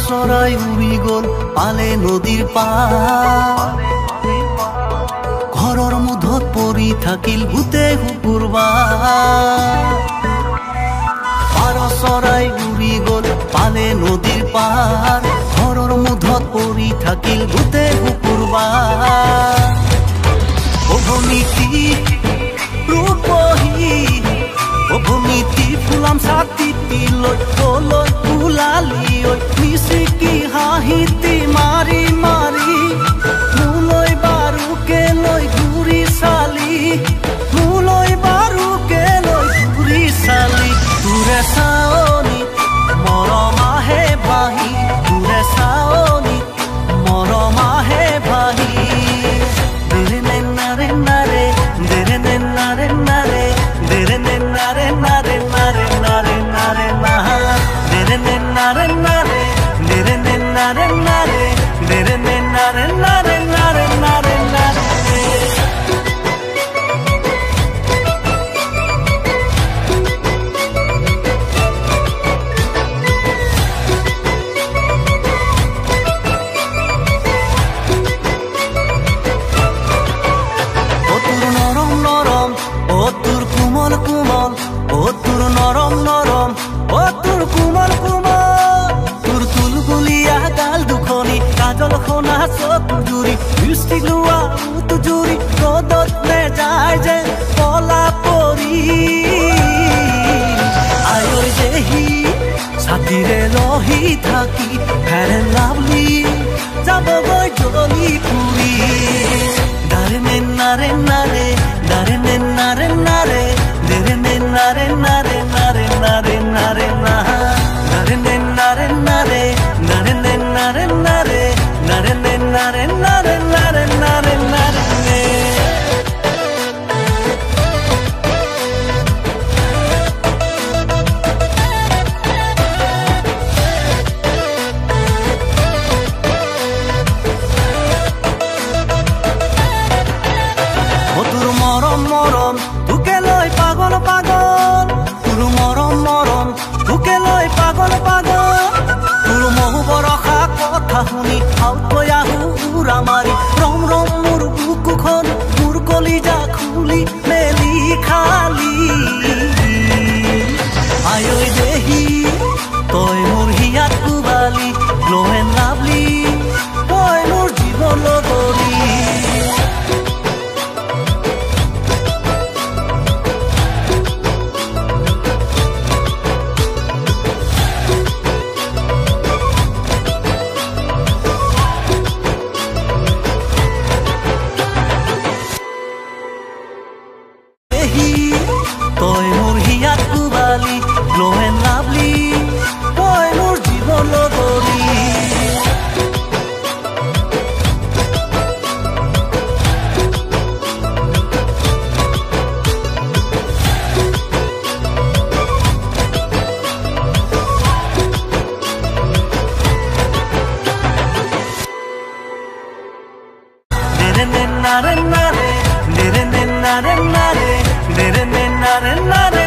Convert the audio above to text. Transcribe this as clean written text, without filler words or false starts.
চৰাই উৰি গ'ল পালে নদীৰ পাৰ ঘৰৰ মুধত পৰি থাকিল গোটেই শুকুৰবাৰ পাৰ চৰাই উৰি গ'ল পালে নদীৰ পাৰ ঘৰৰ মুধত পৰি থাকিল গোটেই শুকুৰবাৰ অভমিতি ৰূপহী অভমিতি ফুলাম ছাতি লৈ তলৈ ওলালি মিচিকি হাঁহিতি মাৰি মাৰি মোলৈ বাৰুকে লৈ ঘূৰি চালি মোলৈ বাৰুকে লৈ ঘূৰি চালি তোৰে চাৱনি মৰম আহে বাহি তোৰে চাৱনি মৰম আহে বাহি দেৰে নে নাৰে নাৰে দেৰে নে নাৰে নাৰে দেৰে নে নাৰে নাৰে নাৰে নাৰে নাৰে নাহা দেৰে নে নাৰে নাৰে দেৰে নে নাৰে নাৰে দেৰে নে নাৰে নাৰে নাৰে নাৰে নাৰে ছাতিৰে ৰহি থাকি ফেৰ এণ্ড লাভলি যাবগৈ জ্বলি পুৰি দাৰে নে নাৰে নাৰে দাৰে নে নাৰে নাৰে দেৰে নে নাৰে নাৰে নাৰে নাৰে নাৰে নাহা দাৰে নে নাৰে নাৰে দাৰে নে নাৰে নাৰে নাৰে নে নাৰে নাৰে নাৰে নাৰে নাৰে শুনি আউতকৈ আহো উৰা মাৰি ৰম ৰম মোৰ বুকুখন মোৰ কলিজা খুলি মেলি খালি আয়ৈ দেহি তই মোৰ হিয়াত কোবালি গ্লো এণ্ড লাভলি তই মোৰ জীৱন লগৰী তই মোৰ হিয়াত কোবালি গ্লো এণ্ড লাভলি তই মোৰ জীৱন লগৰী দেৰে নে নাৰে নাৰে দেৰে নে নাৰে নাৰে দেৰে নে নাৰে নাৰে